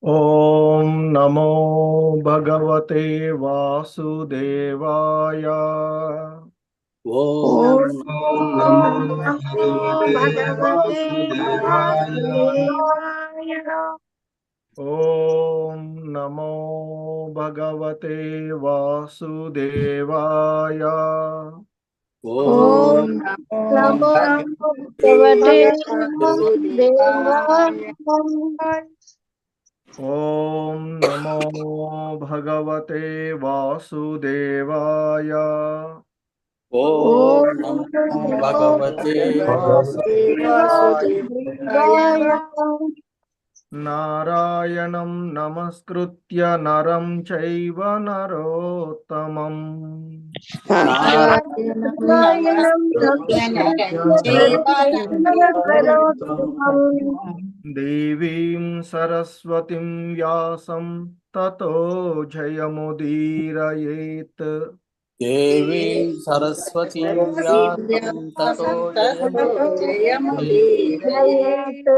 ఓం నమో భగవతే వాసుదేవాయ. ఓం నమో భగవతే వాసుదేవాయ. ఓం నమో భగవతే వాసుదేవాయ. ఓం నమో భగవతే వాసుదేవాయ. ఓం నమో భగవతే వాసుదేవాయ. ఓం నమో భగవతే వాసుదేవాయ. నారాయణం నమస్కృత్య నరం చైవ నరోత్తమం దేవీం సరస్వతిం వ్యాసం తతో జయముదీరయేత్. దేవీ సరస్వతీ వ్యాసం తతో జయముదీరయేత్.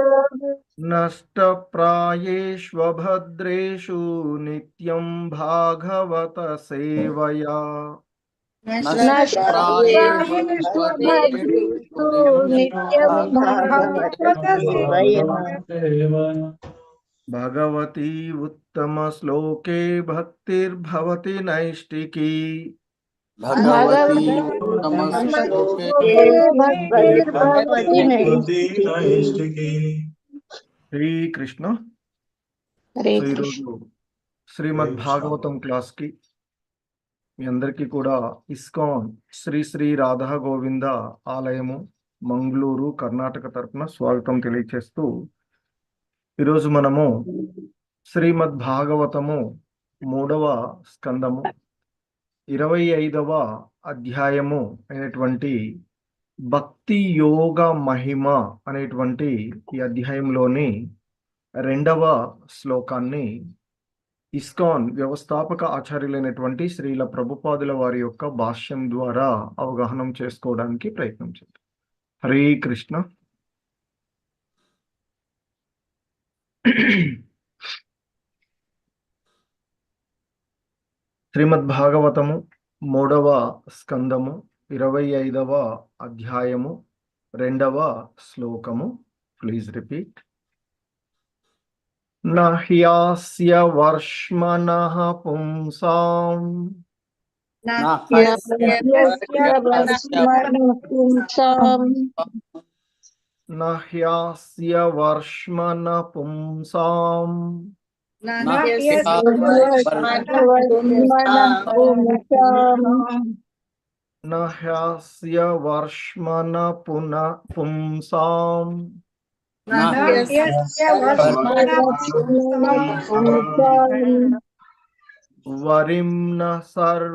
నష్టప్రాయేష్వభద్రేషు నిత్యం భాగవత సేవయా. భగవతి ఉత్తమ శ్లోకే భక్తిర్భవతి నైష్టికీ. భగవతి ఉత్తమ శ్లోకే శ్రీకృష్ణ. ఈరోజు శ్రీమద్ భాగవతం క్లాస్ కి మీ అందరికీ కూడా ఇస్కాన్ శ్రీ శ్రీ రాధా గోవింద ఆలయము మంగళూరు కర్ణాటక తరపున స్వాగతం తెలియచేస్తూ, ఈరోజు మనము శ్రీమద్ భాగవతము 3వ స్కందము 25వ అధ్యాయము అయినటువంటి భక్తి యోగ మహిమ అనేటువంటి ఈ అధ్యాయంలోని 2వ శ్లోకాన్ని ఇస్కాన్ వ్యవస్థాపక ఆచార్యులైనటువంటి శ్రీల ప్రభుపాదుల వారి యొక్క భాష్యం ద్వారా అవగాహన చేసుకోవడానికి ప్రయత్నం చేద్దాం. హరే కృష్ణ. శ్రీమద్ భాగవతము 3వ స్కందము 25వ అధ్యాయము 2వ శ్లోకము. Please repeat. నహ్యాస్య వర్ష్మనః పుంసాం నహ్యాస్య వర్ష్మన పుంసాం నహ్యాస్య వర్ష్మన పుంసాం వరిమ్న సర్వయోగినాం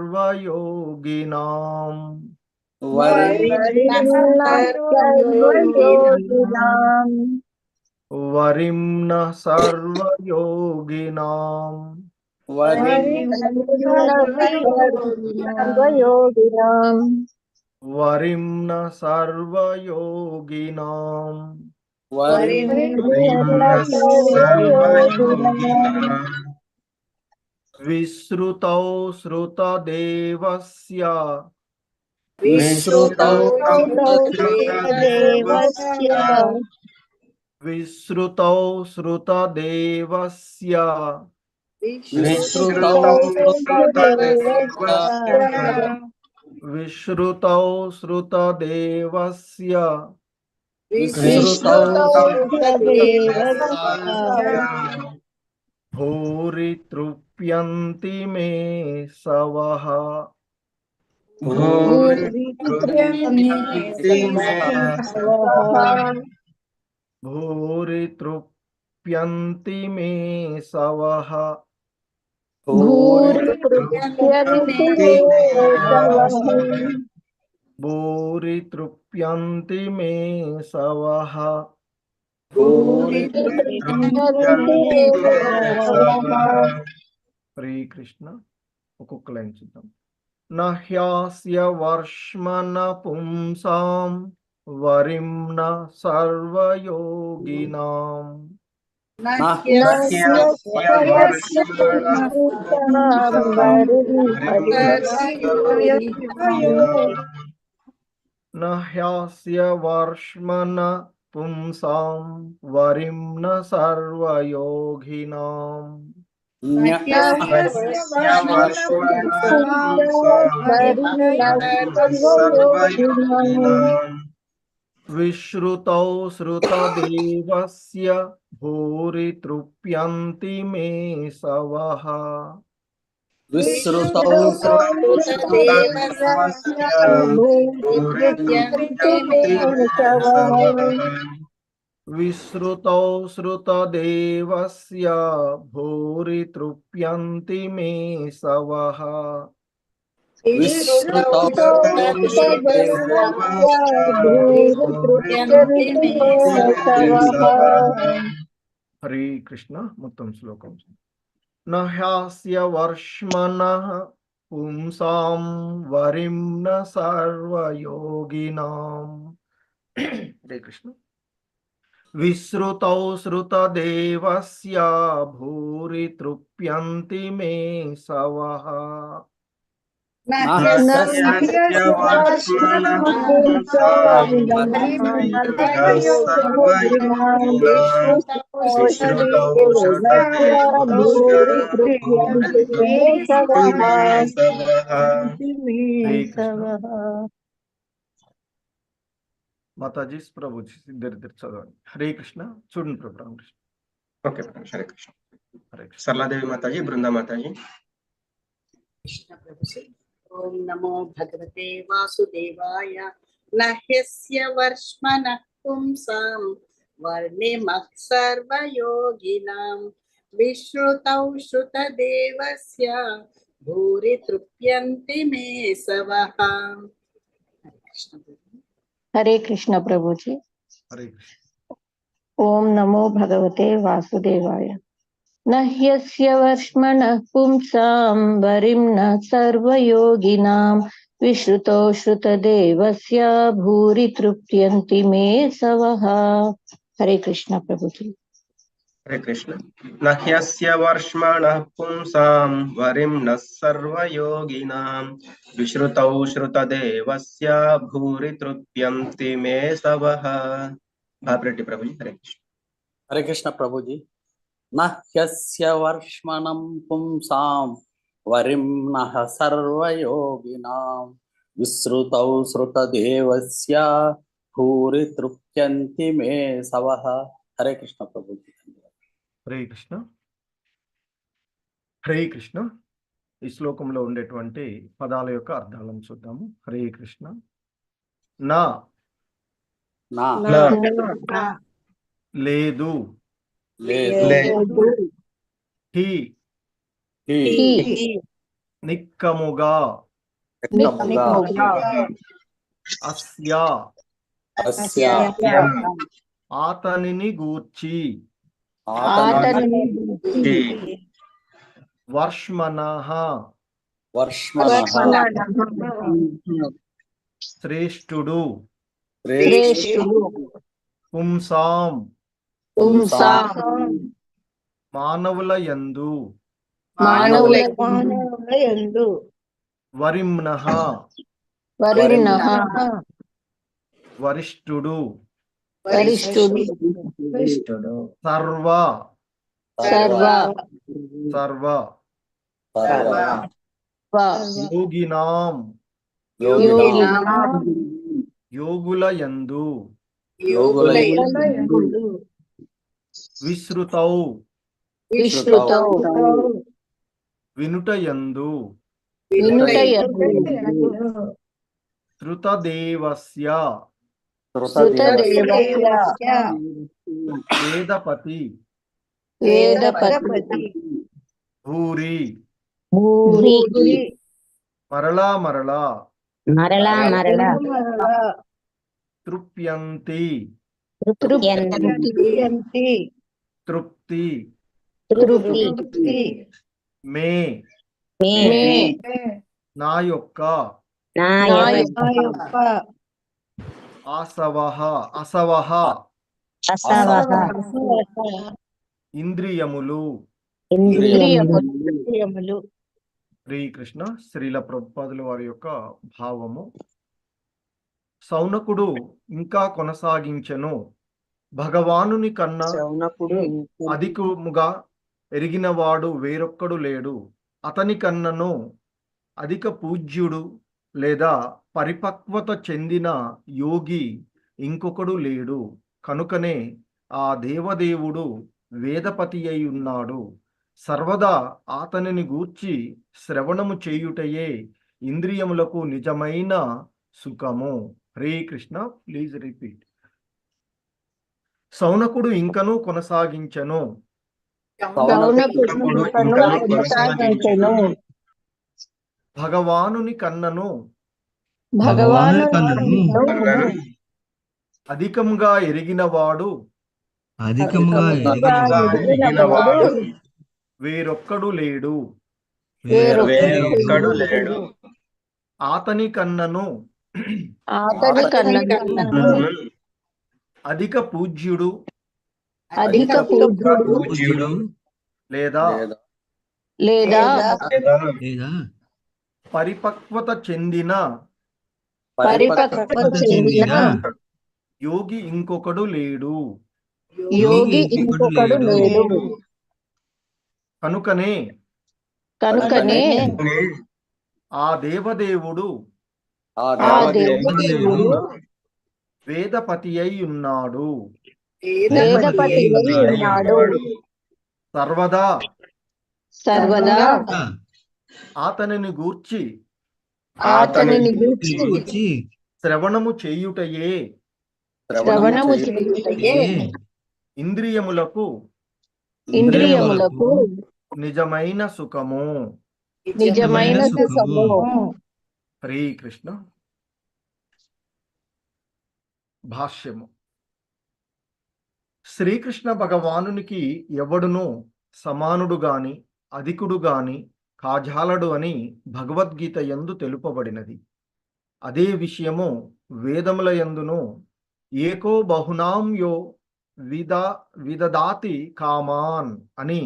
వరిమ్న సర్వయోగినాం వరిమ్న సర్వయోగినాం విశ్రుతౌ శ్రుతదేవస్య విశ్రుతౌ విశ్రుతౌ శ్రుతదేవస్య విశ్రుతౌ శ్రుతదేవస్య భూరి తృప్యంతి మే సవః భూరి తృప్యంతి మే సవః భూరి తృప్యంతి మే సవః. హరే కృష్ణ. ఒక్కొక్క లైన్ చూద్దాం. నహ్యాస్య వర్ష్మన పుంసాం వరిమ్న సర్వయోగినాం न ह्यस्य वर्ष्मन पुंसां वरिं न सर्वयोगिनाम् विश्रुतौ श्रुतदेवस्य भूरि तृप्यन्ति मे सवः विश्रुतौ विश्रुतौ श्रुतदेवस्य भूरि तृप्यन्ति मे सवः हरे कृष्ण మొత్తం శ్లోకం न ह्यस्य वर्ष्मनः पुंसां वरिं न सर्वयोगिनाम् हरे कृष्ण विश्रुतौ श्रुतदेवस्य भूरि तृप्यन्ति मे सवः మాతాజీ ప్రభుజీ ఇద్దరిద్దరు చదవండి హరే కృష్ణ చూడండి ప్రభు రామకృష్ణ ఓకే హరే కృష్ణ హరే కృష్ణ సరళాదేవి మాతాజీ బృందా మాతాజీ कृष्ण प्रभु से ओम नमो भगवते वासुदेवाय न ह्यस्य वर्ष्मनः पुंसां वर्णिमः सर्वयोगिनां विश्रुतौ श्रुतदेवस्य भूरि तृप्यन्ति मे सवः हरे कृष्ण प्रभु जी। हरे कृष्ण ओम नमो भगवते वासुदेवाय न ह्यस्य वर्ष्मनः पुंसां वरिं न सर्वयोगिनां विश्रुतौ श्रुतदेवस्य भूरि तृप्यन्ति मे सवः। हरे कृष्ण प्रभु जी। हरे कृष्ण न ह्यस्य वर्ष्मणः पुंसां वरिं न सर्वयोगिनां विश्रुतौ श्रुतदेवस्य भूरि तृप्यन्ति मे सवः। भापरेड्डी प्रभु जी हरे कृष्ण हरे कृष्ण प्रभु जी न ह्यस्य वर्ष्मणं पुंसां वरिं नः सर्वयोगिनां विश्रुतौ श्रुतदेवस्य भूरि तृप्यन्ति मे सवः। हरे कृष्ण प्रभु जी। హరే కృష్ణ హరే కృష్ణ ఈ శ్లోకంలో ఉండేటువంటి పదాల యొక్క అర్థాలను చూద్దాము హరే కృష్ణ నా నా లేదు లేదు హి హి నిక్కముగా నిక్కముగా అస్య అస్య ఆతనిని గూర్చి ఆతనిని వర్ష్మనః వర్ష్మనః శ్రేష్ఠుడు శ్రేష్ఠుడు పుంసాం పుంసాం మానవుల యందు వరిమ్నః వరిష్ఠుడు సర్వ యోగినాం యోగుల యందు విశ్రుతౌ వినుట యందు శ్రుతదేవస్య వేదపతి భూరి మరలా తృప్యంతి తృప్తి మే నా యొక్క అసవహ ఇంద్రియములు. ఇంద్రియములు. శ్రీకృష్ణ శ్రీల ప్రభుపాదుల వారి యొక్క భావము. సౌనకుడు ఇంకా కొనసాగించెను, భగవానుని కన్నా అధికముగా ఎరిగినవాడు వేరొక్కడు లేడు. అతని కన్నను అధిక పూజ్యుడు లేదా పరిపక్వత చెందిన యోగి ఇంకొకడు లేడు. కనుకనే ఆ దేవదేవుడు వేదపతి అయి ఉన్నాడు. సర్వదా అతనిని గూర్చి శ్రవణము చేయుటయే ఇంద్రియములకు నిజమైన సుఖము. హరే కృష్ణ. Please repeat. సౌనకుడు ఇంకను కొనసాగించెను, భగవానుని కన్నను అధికముగా ఎరిగినవాడు వేరొక్కడు లేడు. అతని కన్నను అధిక పూజ్యుడు లేదా పరిపక్వత చెందిన యోగి ఇంకొకడు లేడు. కనుకనే ఆ దేవదేవుడు వేదపతి అయి ఉన్నాడు. సర్వదా అతనిని గూర్చి శ్రవణము చేయుటయే ఇంద్రియములకు నిజమైన సుఖము. హరే కృష్ణ. భాష్యము. శ్రీకృష్ణ భగవానునికి ఎవడును సమానుడు గాని అధికుడు గాని కాజాలడు అని భగవద్గీత యందు తెలుపబడినది. అదే విషయము వేదముల యందును ఏకో బహునాం యో విదదాతి కామాన్ అని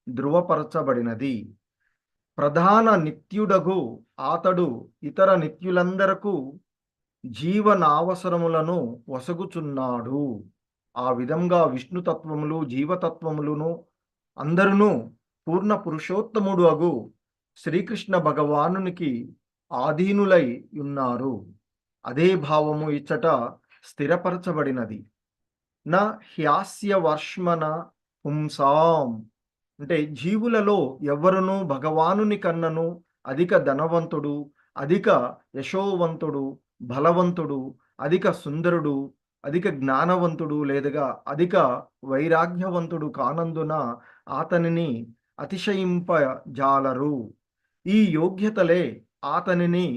ధృవపరచబడినది. ప్రధాన నిత్యుడగు అతడు ఇతర నిత్యులందరకు జీవనావసరములను వసగుచున్నాడు. ఆ విధంగా విష్ణుతత్వములు జీవతత్వములను అందరును పూర్ణ పురుషోత్తముడు అగు శ్రీకృష్ణ భగవానునికి ఆధీనులై ఉన్నారు. అదే భావము ఇచ్చట స్థిరపరచబడినది. నా హ్యాస్య వర్ష్మన పుంసాం అంటే జీవులలో ఎవరునూ భగవానుని కన్నను అధిక ధనవంతుడు, అధిక యశోవంతుడు, బలవంతుడు, అధిక సుందరుడు, అధిక జ్ఞానవంతుడు లేదా అధిక వైరాగ్యవంతుడు కానందున అతనిని అతిశయింపజాలరు. ఈ యోగ్యతలే అతనిని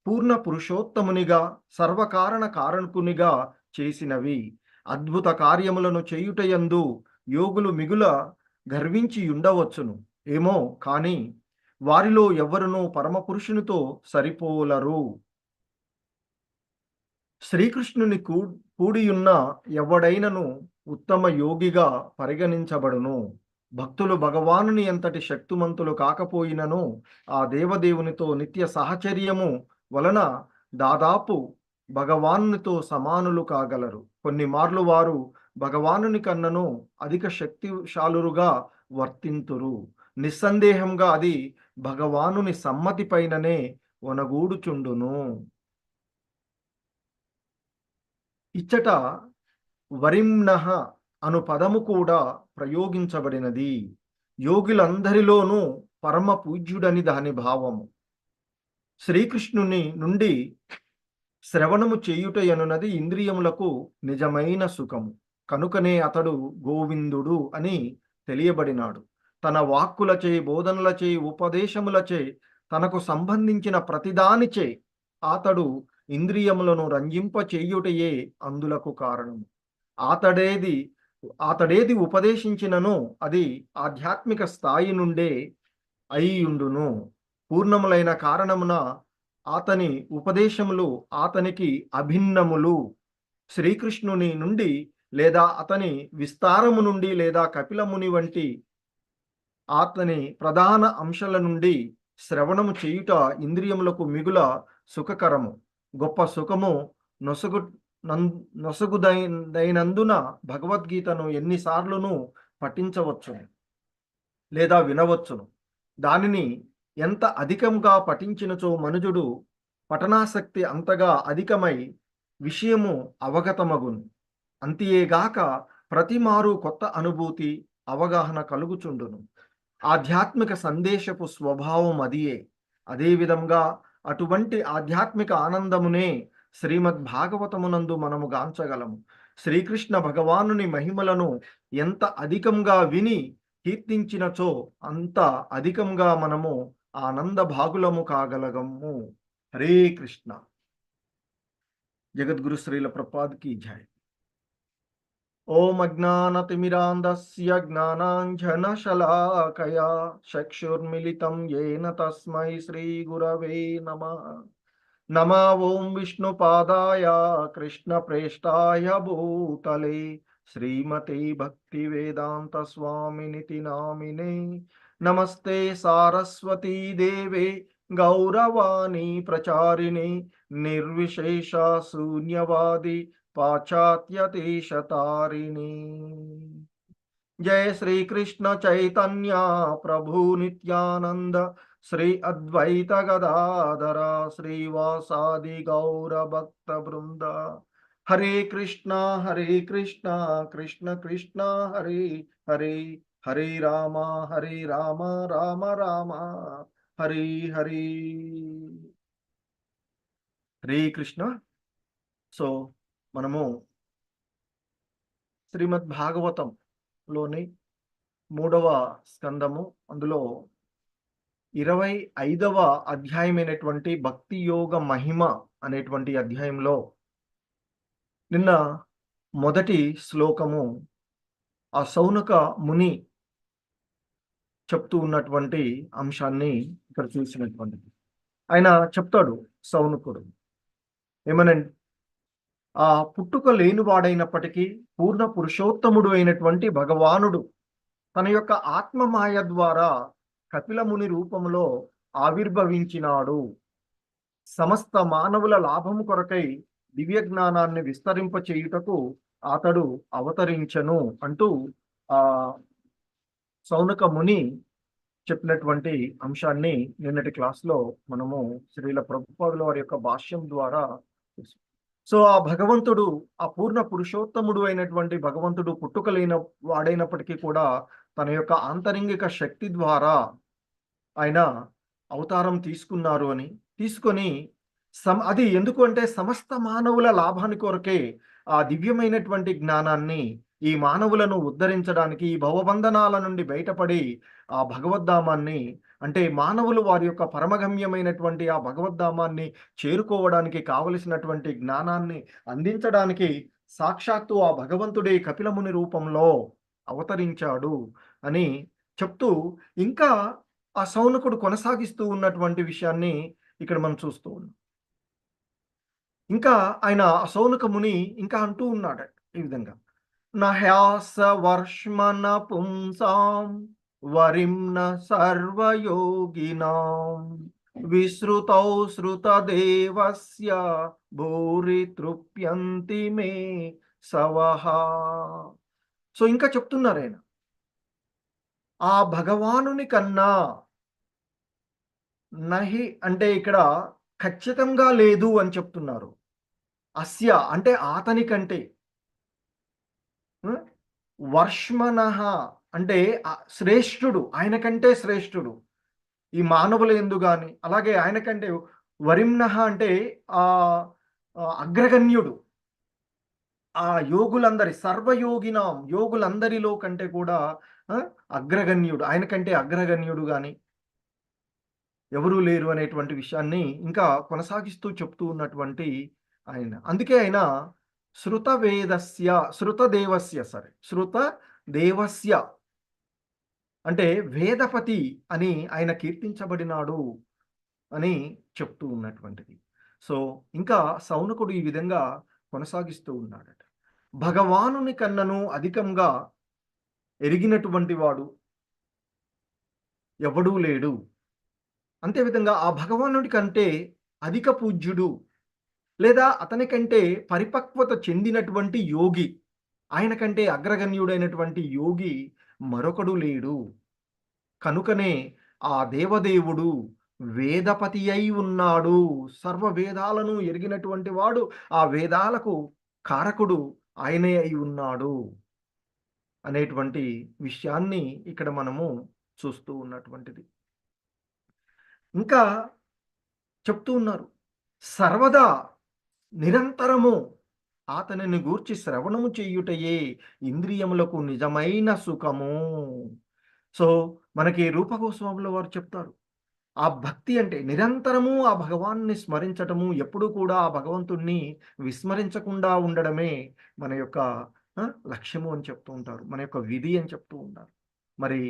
పూర్ణ పురుషోత్తమునిగా సర్వకారణ కారణకునిగా చేసినవి. అద్భుత కార్యములను చేయుటయందు యోగులు మిగుల గర్వించి ఉండవచ్చును ఏమో, కానీ వారిలో ఎవరునూ పరమపురుషునితో సరిపోలరు. శ్రీకృష్ణుని కూడియున్న ఎవడైనను ఉత్తమ యోగిగా పరిగణించబడును. భక్తులు భగవానుని ఎంతటి శక్తిమంతులు కాకపోయినను ఆ దేవదేవునితో నిత్య సహచర్యము వలన దాదాపు భగవానునితో సమానులు కాగలరు. కొన్ని మార్లు వారు భగవానుని కన్నను అధిక శక్తిశాలురుగా వర్తింతురు. నిస్సందేహంగా అది భగవానుని సమ్మతి పైననే వనగూడుచుండును. ఇచ్చట వరిమ్నః అను పదము కూడా ప్రయోగించబడినది. యోగులందరిలోనూ పరమ పూజ్యుడని దాని భావము. శ్రీకృష్ణుని నుండి శ్రవణము చేయుటయనున్నది ఇంద్రియములకు నిజమైన సుఖము. కనుకనే అతడు గోవిందుడు అని తెలియబడినాడు. తన వాక్కులచే, బోధనలచే, ఉపదేశములచే, తనకు సంబంధించిన ప్రతిదానిచే అతడు ఇంద్రియములను రంజింప చేయుటయే అందులకు కారణము. అతడేది ఉపదేశించినను అది ఆధ్యాత్మిక స్థాయి నుండే అయ్యుండును. పూర్ణములైన కారణమున అతని ఉపదేశములు అతనికి అభిన్నములు. శ్రీకృష్ణుని నుండి లేదా అతని విస్తారము నుండి లేదా కపిలముని వంటి అతని ప్రధాన అంశాల నుండి శ్రవణము చేయుట ఇంద్రియములకు మిగుల సుఖకరము. గొప్ప సుఖము నొసగుదైనందున భగవద్గీతను ఎన్నిసార్లును పఠించవచ్చును లేదా వినవచ్చును. దానిని ఎంత అధికంగా పఠించినచో మనుజుడు పఠనాసక్తి అంతగా అధికమై విషయము అవగతమగును. అంతియేగాక ప్రతి మారు కొత్త అనుభూతి అవగాహన కలుగుచుండును. ఆధ్యాత్మిక సందేశపు స్వభావం అదియే. అదేవిధంగా అటువంటి ఆధ్యాత్మిక ఆనందమునే శ్రీమద్ భాగవతమునందు మనము గాంచగలము. శ్రీకృష్ణ భగవానుని మహిమలను ఎంత అధికంగా విని కీర్తించినచో అంత అధికంగా మనము ఆనంద భాగులము కాగలగము. హరే కృష్ణ. జగద్గురు శ్రీల ప్రభుపాద్ కీ జై. ఓం అజ్ఞానతిమిరాంధస్య జ్ఞానాంజనశలాకయా చక్షుర్మిలితం యేన తస్మై శ్రీ గురవే నమః. నమో ఓం విష్ణుపాదాయ కృష్ణప్రేష్టాయ భూతలే శ్రీమతే భక్తివేదాంత స్వామినితి నామినే. నమస్తే సారస్వతీ దేవే గౌరవాణి ప్రచారిణి నిర్విశేష శూన్యవాది పాశ్చాత్యదేశతారిణి. జయ శ్రీ కృష్ణ చైతన్య ప్రభు నిత్యానంద శ్రీ అద్వైత గదాధర శ్రీవాసాది గౌర భక్త బృంద. హరే కృష్ణ కృష్ణ కృష్ణ హరే హరే, హరే రామ రామ రామ హరే హరే. హరే కృష్ణ. సో మనము శ్రీమద్ భాగవతంలోని 3వ స్కందము అందులో 25వ అధ్యాయమైనటువంటి భక్తి యోగ మహిమ అనేటువంటి అధ్యాయంలో నిన్న మొదటి శ్లోకము ఆ సౌనక ముని చెప్తూ ఉన్నటువంటి అంశాన్ని ఇక్కడ చూసినటువంటిది. ఆయన చెప్తాడు సౌనకుడు ఏమనంటే, ఆ పుట్టుక లేనివాడైనప్పటికీ పూర్ణ పురుషోత్తముడు అయినటువంటి భగవానుడు తన యొక్క ఆత్మమాయ ద్వారా కపిలముని రూపంలో ఆవిర్భవించినాడు. సమస్త మానవుల లాభము కొరకై దివ్య జ్ఞానాన్ని విస్తరింప చేయుటకు అతడు అవతరించను అంటూ ఆ సౌనక ముని చెప్పినటువంటి అంశాన్ని నిన్నటి క్లాస్లో మనము శ్రీల ప్రభుపాదుల వారి యొక్క భాష్యం ద్వారా. సో ఆ భగవంతుడు, ఆ పూర్ణ పురుషోత్తముడు అయినటువంటి భగవంతుడు పుట్టుకలేని వాడైనప్పటికీ కూడా తన యొక్క ఆంతరింగిక శక్తి ద్వారా ఆయన అవతారం తీసుకున్నారు అని తీసుకొని అది ఎందుకు అంటే సమస్త మానవుల లాభాని కొరకే ఆ దివ్యమైనటువంటి జ్ఞానాన్ని ఈ మానవులను ఉద్ధరించడానికి, ఈ భవబంధనాల నుండి బయటపడి ఆ భగవద్ధామాన్ని అంటే మానవులు వారి యొక్క పరమగమ్యమైనటువంటి ఆ భగవద్ధామాన్ని చేరుకోవడానికి కావలసినటువంటి జ్ఞానాన్ని అందించడానికి సాక్షాత్తు ఆ భగవంతుడే కపిలముని రూపంలో అవతరించాడు అని చెప్తూ ఇంకా ఆ సౌనకుడు కొనసాగిస్తూ ఉన్నటువంటి విషయాన్ని ఇక్కడ మనం చూస్తూ ఉన్నాం. ఇంకా ఆయన సౌనక ముని ఇంకా అంటూ ఉన్నాడు ఈ విధంగా, నహ్యాస వర్ష్మన పుంసాం వరిమ్న సర్వయోగినాం విశ్రుతౌ శ్రుతదేవస్య భూరి తృప్యంతి మే సవహ. సో ఇంకా చెప్తున్నారు ఆయన, ఆ భగవానుని కన్నా నహి అంటే ఇక్కడ ఖచ్చితంగా లేదు అని చెప్తున్నారు. అస్య అంటే అతని కంటే, వర్ష్మనః అంటే శ్రేష్ఠుడు, ఆయన కంటే శ్రేష్ఠుడు ఈ మానవుల యందు గాని, అలాగే ఆయన కంటే వరిమ్నః అంటే ఆ అగ్రగణ్యుడు, ఆ యోగులందరి సర్వయోగినాం యోగులందరిలో కంటే కూడా అగ్రగణ్యుడు, ఆయన కంటే అగ్రగణ్యుడు గాని ఎవరూ లేరు అనేటువంటి విషయాన్ని ఇంకా కొనసాగిస్తూ చెప్తూ ఉన్నటువంటి ఆయన. అందుకే ఆయన శృతదేవస్య అంటే వేదపతి అని ఆయన కీర్తించబడినాడు అని చెప్తూ ఉన్నటువంటిది. సో ఇంకా సౌనకుడు ఈ విధంగా కొనసాగిస్తూ ఉన్నాడట. భగవానుని కన్నను అధికంగా ఎరిగినటువంటి వాడు ఎవడూ లేడు. అంతేవిధంగా ఆ భగవానుడి కంటే అధిక పూజ్యుడు లేదా అతని కంటే పరిపక్వత చెందినటువంటి యోగి, ఆయన కంటే అగ్రగణ్యుడైనటువంటి యోగి మరొకడు లేడు. కనుకనే ఆ దేవదేవుడు వేదపతి అయి ఉన్నాడు. సర్వ వేదాలను ఎరిగినటువంటి వాడు, ఆ వేదాలకు కారకుడు ఆయనే అయి ఉన్నాడు అనేటువంటి విషయాన్ని ఇక్కడ మనము చూస్తూ ఉన్నటువంటిది. ఇంకా చెప్తూ ఉన్నారు, సర్వదా నిరంతరము అతనిని గూర్చి శ్రవణము చేయుటయే ఇంద్రియములకు నిజమైన సుఖము. సో మనకి రూపగోస్వాముల వారు చెప్తారు, ఆ భక్తి అంటే నిరంతరము ఆ భగవాన్ని స్మరించటము, ఎప్పుడూ కూడా ఆ భగవంతుణ్ణి విస్మరించకుండా ఉండడమే మన యొక్క లక్ష్యము అని చెప్తూ ఉంటారు, మన యొక్క విధి అని చెప్తూ ఉంటారు. మరి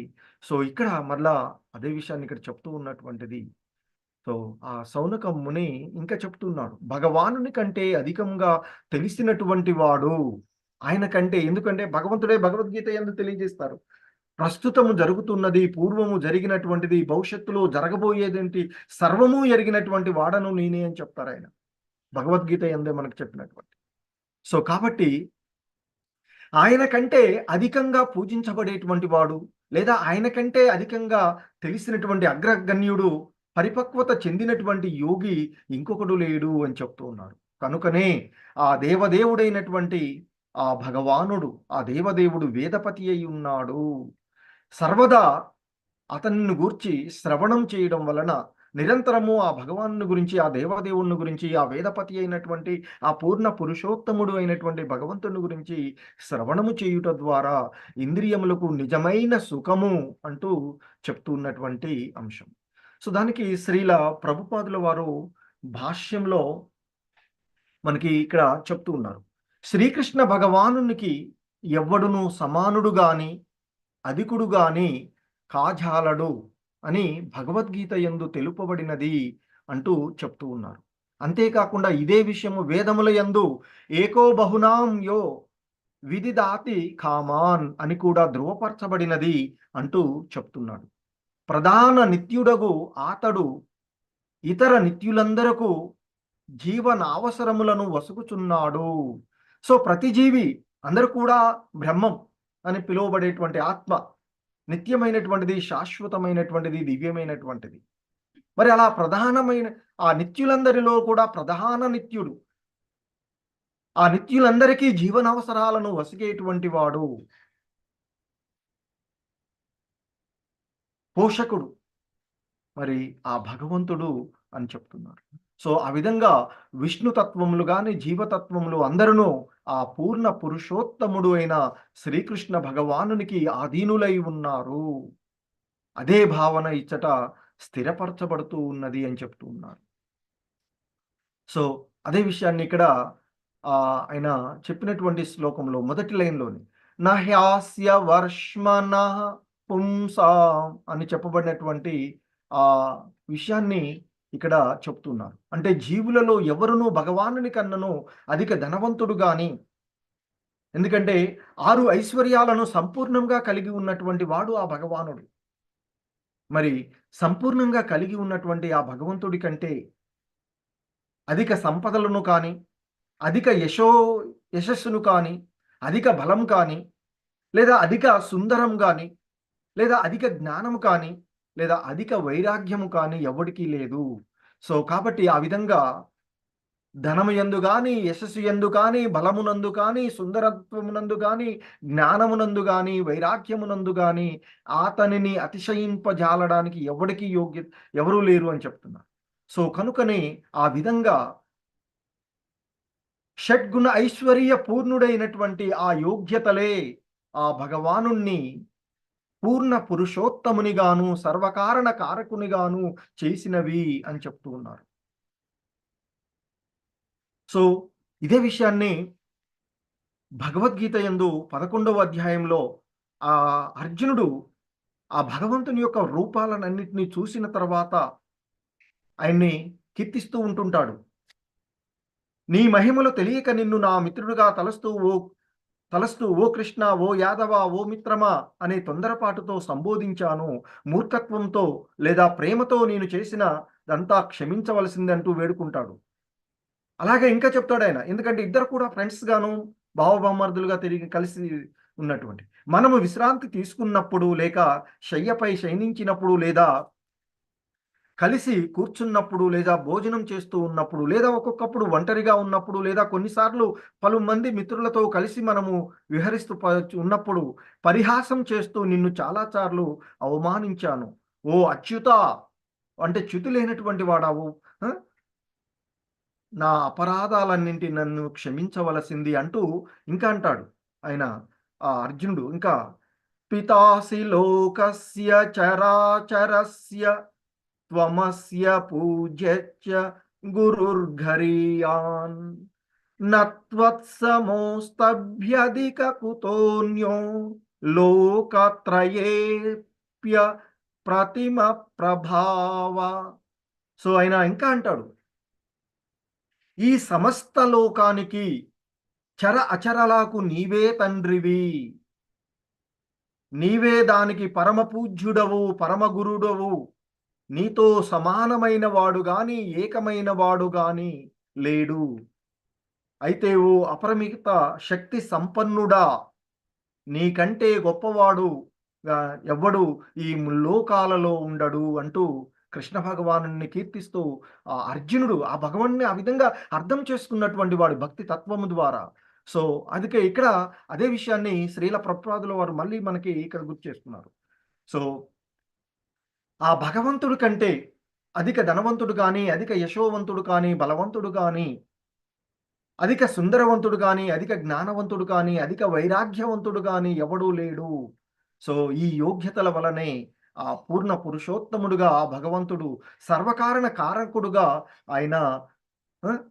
సో ఇక్కడ మరలా అదే విషయాన్ని ఇక్కడ చెప్తూ ఉన్నటువంటిది. సో ఆ సౌనక ముని ఇంకా చెప్తున్నాడు, భగవానుని కంటే అధికంగా తెలిసినటువంటి వాడు ఆయన కంటే. ఎందుకంటే భగవంతుడే భగవద్గీత యందు తెలియజేస్తారు, ప్రస్తుతము జరుగుతున్నది, పూర్వము జరిగినటువంటిది, భవిష్యత్తులో జరగబోయేదేంటి సర్వము ఎరిగినటువంటి వాడను నేనే అని చెప్తారు ఆయన, భగవద్గీత యందే మనకు చెప్పినటువంటి. సో కాబట్టి ఆయన కంటే అధికంగా పూజించబడేటువంటి వాడు లేదా ఆయన కంటే అధికంగా తెలిసినటువంటి అగ్రగణ్యుడు, పరిపక్వత చెందినటువంటి యోగి ఇంకొకడు లేడు అని చెప్తూ ఉన్నారు. కనుకనే ఆ దేవదేవుడైనటువంటి ఆ భగవానుడు, ఆ దేవదేవుడు వేదపతి అయి ఉన్నాడు. సర్వదా అతన్ని గూర్చి శ్రవణం చేయడం వలన నిరంతరము ఆ భగవాను గురించి, ఆ దేవదేవుని గురించి, ఆ వేదపతి అయినటువంటి ఆ పూర్ణ పురుషోత్తముడు అయినటువంటి భగవంతుని గురించి శ్రవణము చేయుట ద్వారా ఇంద్రియములకు నిజమైన సుఖము అంటూ చెప్తున్నటువంటి అంశం. సో దానికి శ్రీల ప్రభుపాదుల వారు భాష్యంలో మనకి ఇక్కడ చెప్తూ ఉన్నారు, శ్రీకృష్ణ భగవానునికి ఎవ్వడును సమానుడు గాని అధికుడు గాని కాజాలడు అని భగవద్గీత యందు తెలుపబడినది అంటూ చెప్తూ ఉన్నారు. అంతేకాకుండా ఇదే విషయము వేదముల యందు ఏకో బహునాం యో విదిదాతి కామాన్ అని కూడా ధృవపరచబడినది అంటూ చెప్తున్నాడు. ప్రధాన నిత్యుడగు అతడు ఇతర నిత్యులందరకు జీవనావసరములను వసుకుచున్నాడు. సో ప్రతి జీవి, అందరూ కూడా బ్రహ్మం అని పిలువబడేటువంటి ఆత్మ నిత్యమైనటువంటిది, శాశ్వతమైనటువంటిది, దివ్యమైనటువంటిది. మరి అలా ప్రధానమైన ఆ నిత్యులందరిలో కూడా ప్రధాన నిత్యుడు, ఆ నిత్యులందరికీ జీవనావసరాలను వసిగేటువంటి వాడు, పోషకుడు మరి ఆ భగవంతుడు అని చెప్తున్నారు. సో ఆ విధంగా విష్ణుతత్వములు కానీ జీవతత్వములు అందరూ ఆ పూర్ణ పురుషోత్తముడు అయిన శ్రీకృష్ణ భగవానునికి ఆధీనులై ఉన్నారు. అదే భావన ఇచ్చట స్థిరపరచబడుతూ ఉన్నది అని చెప్తూ ఉన్నారు. సో అదే విషయాన్ని ఇక్కడ ఆయన చెప్పినటువంటి శ్లోకంలో మొదటి లైన్లోని నహ్యాస్య వర్ష్మన పుంసాం అని చెప్పబడినటువంటి ఆ విషయాన్ని ఇక్కడ చెప్తున్నారు. అంటే జీవులలో ఎవరునూ భగవానుని కన్నను అధిక ధనవంతుడు గాని, ఎందుకంటే 6 ఐశ్వర్యాలను సంపూర్ణంగా కలిగి ఉన్నటువంటి వాడు ఆ భగవానుడు. మరి సంపూర్ణంగా కలిగి ఉన్నటువంటి ఆ భగవంతుడి కంటే అధిక సంపదలను కానీ, అధిక యశస్సును కానీ, అధిక బలం కానీ, లేదా అధిక సుందరం కానీ, లేదా అధిక జ్ఞానము కానీ, లేదా అధిక వైరాగ్యము కానీ ఎవడికి లేదు. సో కాబట్టి ఆ విధంగా ధనము యందు కానీ, యశస్సు యందు కానీ, బలమునందు కానీ, సుందరత్వమునందు కానీ, జ్ఞానమునందు కానీ, వైరాగ్యమునందు కానీ అతనిని అతిశయింపజాలడానికి ఎవరూ లేరు అని చెప్తున్నారు. సో కనుకనే ఆ విధంగా షడ్గుణ ఐశ్వర్య పూర్ణుడైనటువంటి ఆ యోగ్యతలే ఆ భగవానుణ్ణి పూర్ణ పురుషోత్తమునిగాను సర్వకారణ కారకునిగాను చేసినవి అని చెప్తూ ఉన్నారు. సో ఇదే విషయాన్ని భగవద్గీత యందు 11వ అధ్యాయంలో ఆ అర్జునుడు ఆ భగవంతుని యొక్క రూపాలన్నింటినీ చూసిన తర్వాత ఆయన్ని కీర్తిస్తూ ఉంటుంటాడు. నీ మహిమలు తెలియక నిన్ను నా మిత్రుడుగా తలస్తూ ఓ తలస్తూ ఓ కృష్ణ, ఓ యాదవ, ఓ మిత్రమా అనే తొందరపాటుతో సంబోధించాను. మూర్ఖత్వంతో లేదా ప్రేమతో నేను చేసినదంతా క్షమించవలసింది అంటూ వేడుకుంటాడు. అలాగే ఇంకా చెప్తాడు ఆయన, ఎందుకంటే ఇద్దరు కూడా ఫ్రెండ్స్ గాను భావబామర్దులుగా తిరిగి కలిసి ఉన్నటువంటి మనము విశ్రాంతి తీసుకున్నప్పుడు లేక శయ్యపై శయనించినప్పుడు లేదా కలిసి కూర్చున్నప్పుడు లేదా భోజనం చేస్తూ ఉన్నప్పుడు లేదా ఒక్కొక్కప్పుడు ఒంటరిగా ఉన్నప్పుడు లేదా కొన్నిసార్లు పలు మంది మిత్రులతో కలిసి మనము విహరిస్తూ ఉన్నప్పుడు పరిహాసం చేస్తూ నిన్ను చాలా సార్లు అవమానించాను. ఓ అచ్యుత, అంటే చ్యుతి లేనటువంటి వాడావు, నా అపరాధాలన్నింటి నన్ను క్షమించవలసింది అంటూ ఇంకా అంటాడు ఆయన అర్జునుడు. ఇంకా పితాసి లోకస్య చరాచరస్య త్వమస్య పూజ్యచ్చ గురుర్ఘరీయాన్ నత్వత్సమోస్తభ్యధిక కుతోన్యో లోకత్రయేప్య ప్రతిమ ప్రభావ. సో ఆయన ఇంకా అంటాడు, ఈ సమస్త లోకానికి చర అచరలకు నీవే తండ్రివి, నీవే దానికి పరమ పూజ్యుడవు, పరమ గురుడవు, నీతో సమానమైన వాడు గాని ఏకమైన వాడు గాని లేడు. అయితే ఓ అపరిమిత శక్తి సంపన్నుడా, నీకంటే గొప్పవాడు ఎవ్వడు ఈ లోకాలలో ఉండడు అంటూ కృష్ణ భగవాను కీర్తిస్తూ ఆ అర్జునుడు ఆ భగవాన్ని ఆ విధంగా అర్థం చేసుకున్నటువంటి వాడు భక్తి తత్వము ద్వారా. సో అందుకే ఇక్కడ అదే విషయాన్ని శ్రీల ప్రభుపాదుల వారు మళ్ళీ మనకి ఇక్కడ గుర్తు చేస్తున్నారు. సో ఆ భగవంతుడి కంటే అధిక ధనవంతుడు కానీ, అధిక యశోవంతుడు కానీ, బలవంతుడు కానీ, అధిక సుందరవంతుడు కానీ, అధిక జ్ఞానవంతుడు కానీ, అధిక వైరాగ్యవంతుడు కానీ ఎవడూ లేడు. సో ఈ యోగ్యతల వలనే ఆ పూర్ణ పురుషోత్తముడుగా ఆ భగవంతుడు సర్వకారణ కారకుడుగా ఆయన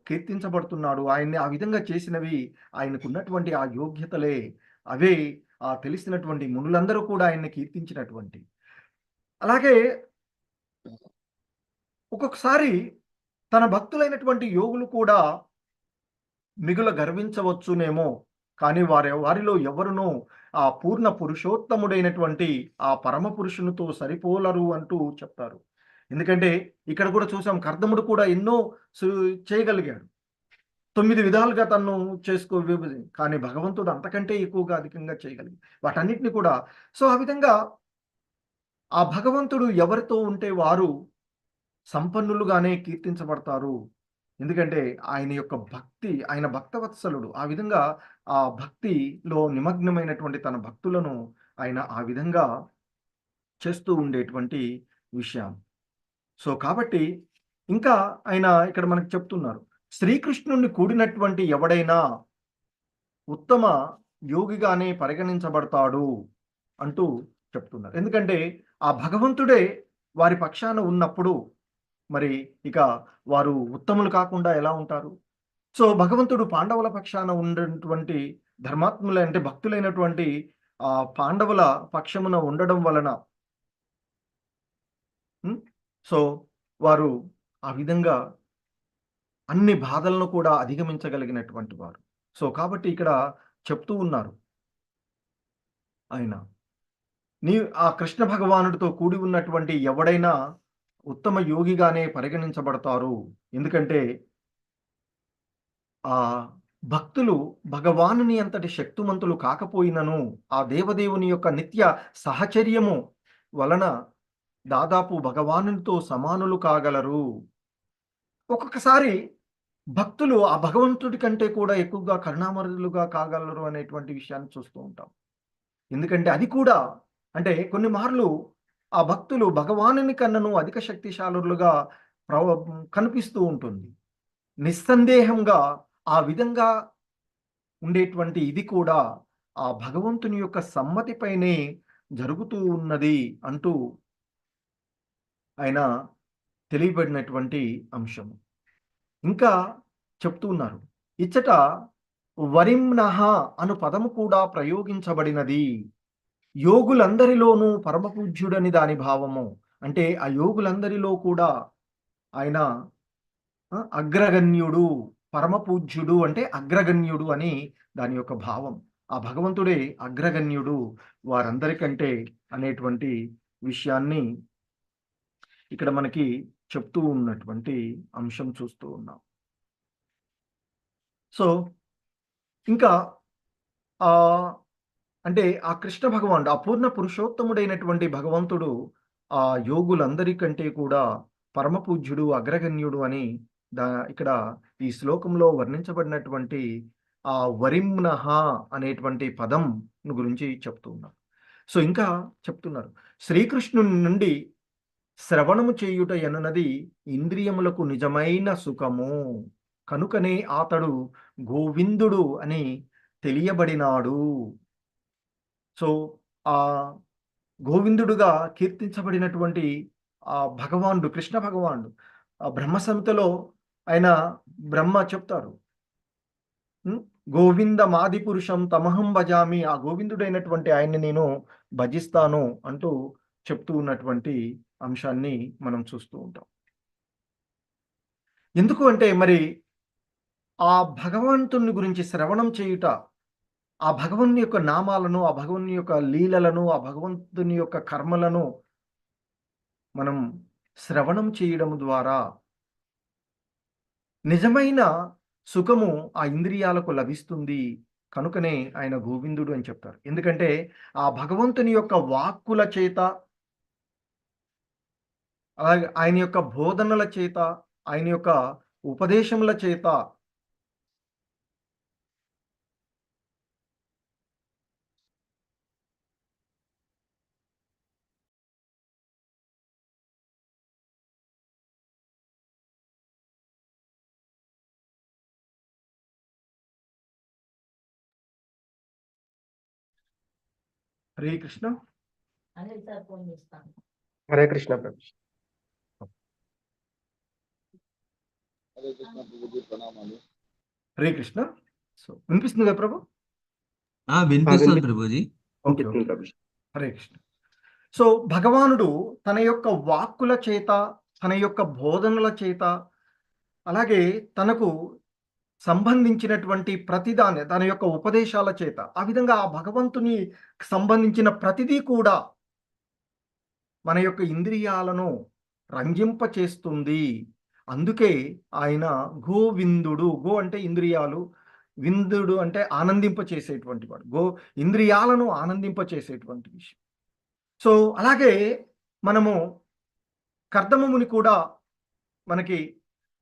కీర్తించబడుతున్నాడు. ఆయన్ని ఆ విధంగా చేసినవి ఆయనకున్నటువంటి ఆ యోగ్యతలే. అవే ఆ తెలిసినటువంటి మునులందరూ కూడా ఆయన్ని కీర్తించినటువంటి. అలాగే ఒక్కొక్కసారి తన భక్తులైనటువంటి యోగులు కూడా మిగుల గర్వించవచ్చునేమో, కానీ వారిలో ఎవరునూ ఆ పూర్ణ పురుషోత్తముడైనటువంటి ఆ పరమ పురుషునితో సరిపోలరు అంటూ చెప్తారు. ఎందుకంటే ఇక్కడ కూడా చూసాం, కర్దముడు కూడా ఎన్నో చేయగలిగాడు, 9 విధాలుగా తను కానీ భగవంతుడు అంతకంటే ఎక్కువగా అధికంగా చేయగలిగి వాటన్నిటిని కూడా. సో ఆ విధంగా ఆ భగవంతుడు ఎవరితో ఉంటే వారు సంపన్నులుగానే కీర్తించబడతారు. ఎందుకంటే ఆయన యొక్క భక్తి, ఆయన భక్తవత్సలుడు. ఆ విధంగా ఆ భక్తిలో నిమగ్నమైనటువంటి తన భక్తులను ఆయన ఆ విధంగా చేస్తూ ఉండేటువంటి విషయం. సో కాబట్టి ఇంకా ఆయన ఇక్కడ మనకు చెప్తున్నారు, శ్రీకృష్ణుణ్ణి కూడినటువంటి ఎవడైనా ఉత్తమ యోగిగానే పరిగణించబడతాడు అంటూ చెప్తున్నారు. ఎందుకంటే ఆ భగవంతుడే వారి పక్షాన ఉన్నప్పుడు మరి ఇక వారు ఉత్తములు కాకుండా ఎలా ఉంటారు? సో భగవంతుడు పాండవుల పక్షాన ఉన్నటువంటి ధర్మాత్ముల అంటే భక్తులైనటువంటి ఆ పాండవుల పక్షమున ఉండడం వలన సో వారు ఆ విధంగా అన్ని బాధలను కూడా అధిగమించగలిగినటువంటి వారు. సో కాబట్టి ఇక్కడ చెప్తూ ఉన్నారు ఆయన, ఆ కృష్ణ భగవానుడితో కూడి ఉన్నటువంటి ఎవడైనా ఉత్తమ యోగిగానే పరిగణించబడతారు. ఎందుకంటే ఆ భక్తులు భగవానుని అంతటి శక్తిమంతులు కాకపోయినను ఆ దేవదేవుని యొక్క నిత్య సహచర్యము వలన దాదాపు భగవానునితో సమానులు కాగలరు. ఒక్కొక్కసారి భక్తులు ఆ భగవంతుడి కంటే కూడా ఎక్కువగా కరుణామరులుగా కాగలరు అనేటువంటి విషయాన్ని చూస్తూ ఉంటాం. ఎందుకంటే అది కూడా అంటే కొన్ని మార్లు ఆ భక్తులు భగవానుని కన్నను అధిక శక్తిశాలులుగా కనిపిస్తూ ఉంటుంది. నిస్సందేహంగా ఆ విధంగా ఉండేటువంటి ఇది కూడా ఆ భగవంతుని యొక్క సమ్మతిపైనే జరుగుతూ ఉన్నది అంటూ ఆయన తెలియబడినటువంటి అంశము. ఇంకా చెప్తూ ఉన్నారు, ఇచ్చట వరిమ్నహ అను పదము కూడా ప్రయోగించబడినది. యోగులందరిలోనూ పరమపూజ్యుడని దాని భావము. అంటే ఆ యోగులందరిలో కూడా ఆయన అగ్రగణ్యుడు, పరమపూజ్యుడు అంటే అగ్రగణ్యుడు అని దాని యొక్క భావం. ఆ భగవంతుడే అగ్రగణ్యుడు వారందరికంటే అనేటువంటి విషయాన్ని ఇక్కడ మనకి చెప్తూ ఉన్నటువంటి అంశం చూస్తూ ఉన్నాం. సో ఇంకా ఆ అంటే ఆ కృష్ణ భగవానుడు అపూర్ణ పురుషోత్తముడైనటువంటి భగవంతుడు ఆ యోగులందరికంటే కూడా పరమ పూజ్యుడు అగ్రగణ్యుడు అని ఇక్కడ ఈ శ్లోకంలో వర్ణించబడినటువంటి ఆ వరిమ్నహ అనేటువంటి పదం గురించి చెప్తూ ఉన్నారు. సో ఇంకా చెప్తున్నారు, శ్రీకృష్ణుని నుండి శ్రవణము చేయుట ఎనున్నది ఇంద్రియములకు నిజమైన సుఖము, కనుకనే అతడు గోవిందుడు అని తెలియబడినాడు. సో ఆ గోవిందుడుగా కీర్తించబడినటువంటి ఆ భగవానుడు కృష్ణ భగవానుడు ఆ బ్రహ్మ సంహితలో ఆయన బ్రహ్మ చెప్తారు, గోవింద మాది పురుషం తమహం భజామి, ఆ గోవిందుడైనటువంటి ఆయన్ని నేను భజిస్తాను అంటూ చెప్తూ ఉన్నటువంటి అంశాన్ని మనం చూస్తూ ఉంటాం. ఎందుకు అంటే మరి ఆ భగవంతుని గురించి శ్రవణం చేయుట, ఆ భగవంతుని యొక్క నామాలను, ఆ భగవంతుని యొక్క లీలలను, ఆ భగవంతుని యొక్క కర్మలను మనం శ్రవణం చేయడం ద్వారా నిజమైన సుఖము ఆ ఇంద్రియాలకు లభిస్తుంది. కనుకనే ఆయన గోవిందుడు అని చెప్తారు. ఎందుకంటే ఆ భగవంతుని యొక్క వాక్కుల చేత, అలాగే ఆయన యొక్క బోధనల చేత, ఆయన యొక్క ఉపదేశముల చేత హరే కృష్ణ. హరే కృష్ణ ప్రభు. హరే కృష్ణ. సో వినిపిస్తుంది కదా ప్రభు? వినిపిస్తుంది ప్రభుజీ. ఓకే, హరే కృష్ణ. సో భగవానుడు తన యొక్క వాక్కుల చేత, తన యొక్క బోధనల చేత, అలాగే తనకు సంబంధించినటువంటి ప్రతిదాన్ని తన యొక్క ఉపదేశాల చేత, ఆ విధంగా ఆ భగవంతుని సంబంధించిన ప్రతిదీ కూడా మన యొక్క ఇంద్రియాలను రంజింప చేస్తుంది. అందుకే ఆయన గోవిందుడు. గో అంటే ఇంద్రియాలు, విందుడు అంటే ఆనందింప చేసేటువంటి వాడు. ఇంద్రియాలను ఆనందింప చేసేటువంటి విషయం. సో అలాగే మనము కర్దమముని కూడా మనకి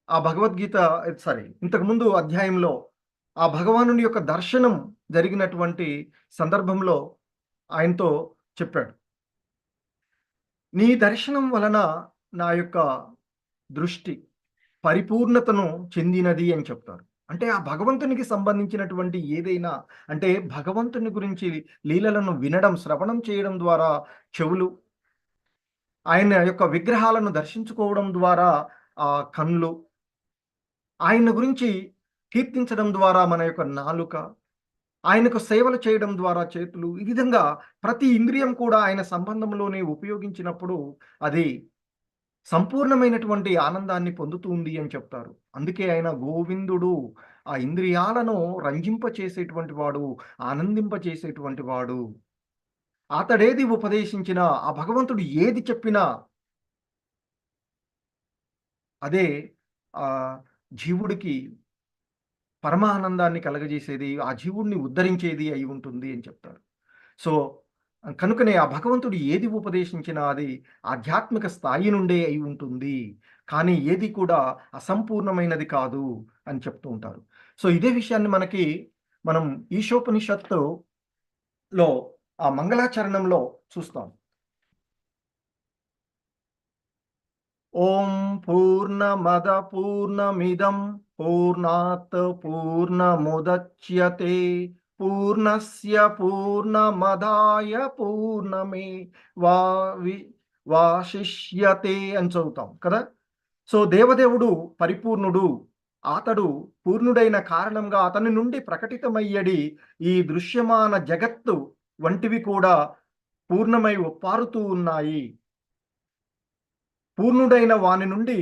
ఆ భగవద్గీత ఇంతకుముందు అధ్యాయంలో ఆ భగవానుని యొక్క దర్శనం జరిగినటువంటి సందర్భంలో ఆయనతో చెప్పాడు, నీ దర్శనం వలన నా యొక్క దృష్టి పరిపూర్ణతను చెందినది అని చెప్తారు. అంటే ఆ భగవంతునికి సంబంధించినటువంటి ఏదైనా, అంటే భగవంతుని గురించి లీలలను వినడం, శ్రవణం చేయడం ద్వారా చెవులు, ఆయన యొక్క విగ్రహాలను దర్శించుకోవడం ద్వారా ఆ కన్నులు, ఆయన గురించి కీర్తించడం ద్వారా మన యొక్క నాలుక, ఆయనకు సేవలు చేయడం ద్వారా చేతులు, ఈ విధంగా ప్రతి ఇంద్రియం కూడా ఆయన సంబంధంలోనే ఉపయోగించినప్పుడు అది సంపూర్ణమైనటువంటి ఆనందాన్ని పొందుతుంది అని చెప్తారు. అందుకే ఆయన గోవిందుడు, ఆ ఇంద్రియాలను రంజింప చేసేటువంటి వాడు, ఆనందింప చేసేటువంటి వాడు. అతడేది ఉపదేశించినా, ఆ భగవంతుడు ఏది చెప్పినా అదే ఆ జీవుడికి పరమానందాన్ని కలగజేసేది, ఆ జీవుడిని ఉద్ధరించేది అయి ఉంటుంది అని చెప్తారు. సో కనుకనే ఆ భగవంతుడు ఏది ఉపదేశించినా అది ఆధ్యాత్మిక స్థాయి నుండే అయి ఉంటుంది, కానీ ఏది కూడా అసంపూర్ణమైనది కాదు అని చెప్తూ ఉంటారు. సో ఇదే విషయాన్ని మనం ఈశోపనిషత్తులో ఆ మంగళాచరణంలో చూస్తాం. ఓం పూర్ణమద పూర్ణమిదం పూర్ణాత్ పూర్ణముదచ్యతే పూర్ణస్య పూర్ణమదాయ పూర్ణమేవాశిష్యతే అని చదువుతాం కదా. సో దేవదేవుడు పరిపూర్ణుడు, అతడు పూర్ణుడైన కారణంగా అతని నుండి ప్రకటితమయ్యడి ఈ దృశ్యమాన జగత్తు వంటివి కూడా పూర్ణమై ఒప్పారుతూ ఉన్నాయి. పూర్ణుడైన వాని నుండి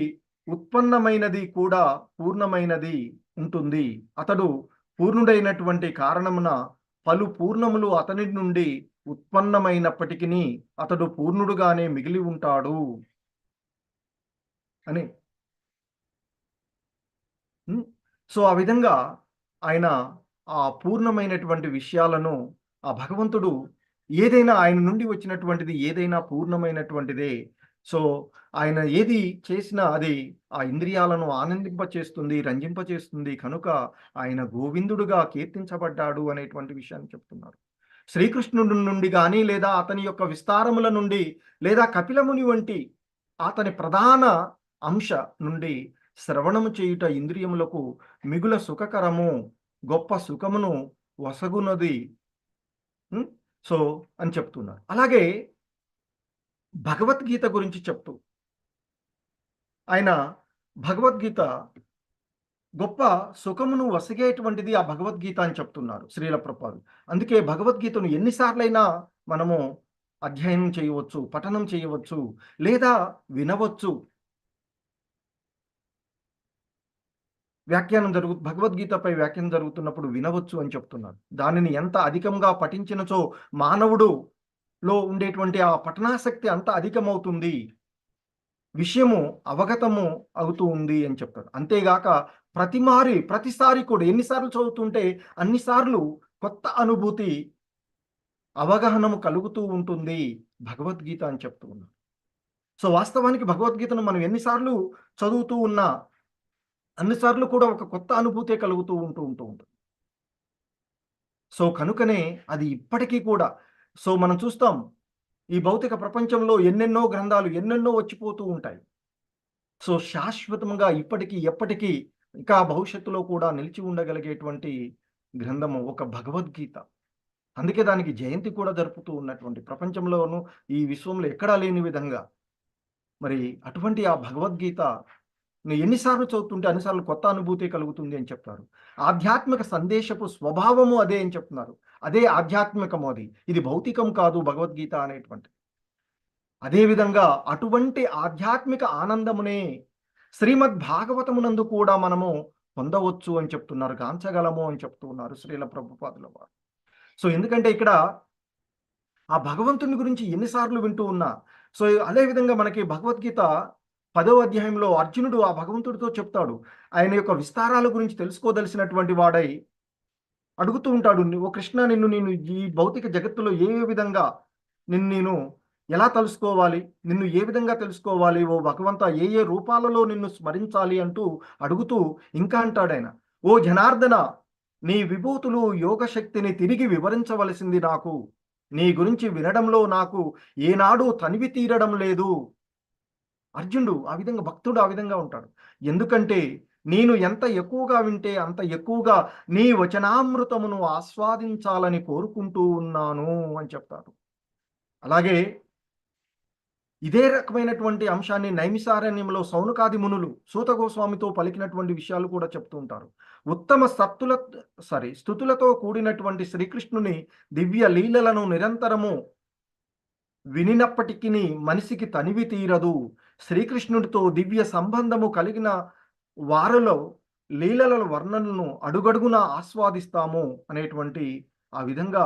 ఉత్పన్నమైనది కూడా పూర్ణమైనది ఉంటుంది. అతడు పూర్ణుడైనటువంటి కారణమున పలు పూర్ణములు అతని నుండి ఉత్పన్నమైనప్పటికీ అతడు పూర్ణుడుగానే మిగిలి ఉంటాడు అని. సో ఆ విధంగా ఆయన ఆ పూర్ణమైనటువంటి విషయాలను ఆ భగవంతుడు ఏదైనా ఆయన నుండి వచ్చినటువంటిది ఏదైనా పూర్ణమైనటువంటిదే. సో ఆయన ఏది చేసినా అది ఆ ఇంద్రియాలను ఆనందింపచేస్తుంది, రంజింపచేస్తుంది. కనుక ఆయన గోవిందుడుగా కీర్తించబడ్డాడు అనేటువంటి విషయాన్ని చెప్తున్నారు. శ్రీకృష్ణుడి నుండి కానీ లేదా అతని యొక్క విస్తారముల నుండి లేదా కపిలముని వంటి అతని ప్రధాన అంశ నుండి శ్రవణము చేయుట ఇంద్రియములకు మిగుల సుఖకరము, గొప్ప సుఖమును వసగునది. సో అని చెప్తున్నారు. అలాగే భగవద్గీత గురించి చెప్తూ ఆయన భగవద్గీత గొప్ప సుఖమును వసగేటువంటిది ఆ భగవద్గీత అని చెప్తున్నారు శ్రీల ప్రభుపాదులు. అందుకే భగవద్గీతను ఎన్నిసార్లైనా మనము అధ్యయనం చేయవచ్చు, పఠనం చేయవచ్చు, లేదా వినవచ్చు. భగవద్గీతపై వ్యాఖ్యానం జరుగుతున్నప్పుడు వినవచ్చు అని చెప్తున్నారు. దానిని ఎంత అధికంగా పఠించినచో మానవుడులో ఉండేటువంటి ఆ పఠనాసక్తి అంత అధికమవుతుంది, విషయము అవగతము అవుతూ ఉంది అని చెప్తారు. అంతేగాక ప్రతిసారి కూడా ఎన్నిసార్లు చదువుతుంటే అన్నిసార్లు కొత్త అనుభూతి, అవగాహనము కలుగుతూ ఉంటుంది భగవద్గీత అని చెప్తూ ఉన్నారు. సో వాస్తవానికి భగవద్గీతను మనం ఎన్నిసార్లు చదువుతూ ఉన్నా అన్నిసార్లు కూడా ఒక కొత్త అనుభూతే కలుగుతూ ఉంటుంది. సో కనుకనే అది ఇప్పటికీ కూడా సో మనం చూస్తాం ఈ భౌతిక ప్రపంచంలో ఎన్నెన్నో గ్రంథాలు ఎన్నెన్నో వచ్చిపోతూ ఉంటాయి. సో శాశ్వతంగా ఇప్పటికీ ఎప్పటికీ ఇంకా భవిష్యత్తులో కూడా నిలిచి ఉండగలిగేటువంటి గ్రంథము ఒక భగవద్గీత. అందుకే దానికి జయంతి కూడా జరుపుతూ ఉన్నటువంటి ప్రపంచంలోనూ ఈ విశ్వంలో ఎక్కడా లేని విధంగా మరి అటువంటి ఆ భగవద్గీత ఎన్నిసార్లు చదువుతుంటే అన్నిసార్లు కొత్త అనుభూతి కలుగుతుంది అని చెప్తారు. ఆధ్యాత్మిక సందేశపు స్వభావము అదే అని చెప్తున్నారు. అదే ఆధ్యాత్మికము, ఇది భౌతికం కాదు భగవద్గీత అనేటువంటి. అదేవిధంగా అటువంటి ఆధ్యాత్మిక ఆనందమునే శ్రీమద్ భాగవతమునందు కూడా మనము పొందవచ్చు అని చెప్తున్నారు, గాంచగలము అని చెప్తూ ఉన్నారు శ్రీల ప్రభుపాదుల వారు. సో ఎందుకంటే ఇక్కడ ఆ భగవంతుని గురించి ఎన్నిసార్లు వింటూ ఉన్నా, సో అదేవిధంగా మనకి భగవద్గీత 10వ అధ్యాయంలో అర్జునుడు ఆ భగవంతుడితో చెప్తాడు, ఆయన యొక్క విస్తారాల గురించి తెలుసుకోదలిసినటువంటి వాడై అడుగుతూ ఉంటాడు, ఓ కృష్ణ, నేను ఈ భౌతిక జగత్తులో ఏ విధంగా నేను ఎలా తెలుసుకోవాలి, నిన్ను ఏ విధంగా తెలుసుకోవాలి, ఓ భగవంత ఏ రూపాలలో నిన్ను స్మరించాలి అంటూ అడుగుతూ ఇంకా అంటాడు ఆయన, ఓ జనార్దన, నీ విభూతులు యోగశక్తిని తిరిగి వివరించవలసింది నాకు, నీ గురించి వినడంలో నాకు ఏనాడు తనివి తీరడం లేదు. అర్జునుడు ఆ విధంగా, భక్తుడు ఆ విధంగా ఉంటాడు. ఎందుకంటే నేను ఎంత ఎక్కువగా వింటే అంత ఎక్కువగా నీ వచనామృతమును ఆస్వాదించాలని కోరుకుంటూ ఉన్నాను అని చెప్తారు. అలాగే ఇదే రకమైనటువంటి అంశాన్ని నైమిసారణ్యంలో సౌనకాది మునులు సూత గోస్వామితో పలికినటువంటి విషయాలు కూడా చెప్తూ ఉంటారు. ఉత్తమ స్తుతులతో కూడినటువంటి శ్రీకృష్ణుని దివ్య లీలలను నిరంతరము వినినప్పటికీ మనిషికి తనివి తీరదు. శ్రీకృష్ణుడితో దివ్య సంబంధము కలిగిన వారిలో లీలల వర్ణనను అడుగడుగునా ఆస్వాదిస్తాము అనేటువంటి ఆ విధంగా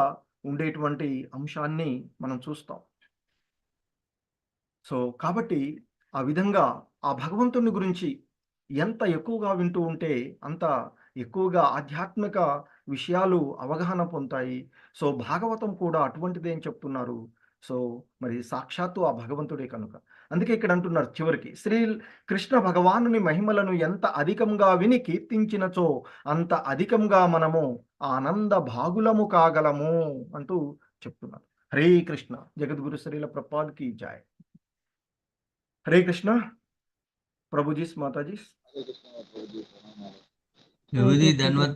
ఉండేటువంటి అంశాన్ని మనం చూస్తాం. సో కాబట్టి ఆ విధంగా ఆ భగవంతుని గురించి ఎంత ఎక్కువగా వింటూ ఉంటే అంత ఎక్కువగా ఆధ్యాత్మిక విషయాలు అవగాహన పొందుతాయి. సో భాగవతం కూడా అటువంటిదే అని చెప్తున్నారు. సో మరి సాక్షాత్తు ఆ భగవంతుడే కనుక అందుకే ఇక్కడ అంటున్నారు చివరికి, శ్రీ కృష్ణ భగవానుని మహిమలను ఎంత అధికంగా విని కీర్తించినచో అంత అధికంగా మనము ఆనంద భాగులము కాగలము అంటూ చెప్తున్నారు. హరే కృష్ణ. జగద్గురు శ్రీల ప్రభుపాద్కి జై. हरे कृष्णा. प्रभु जी, माता जी, प्रभु जी धन्यवाद।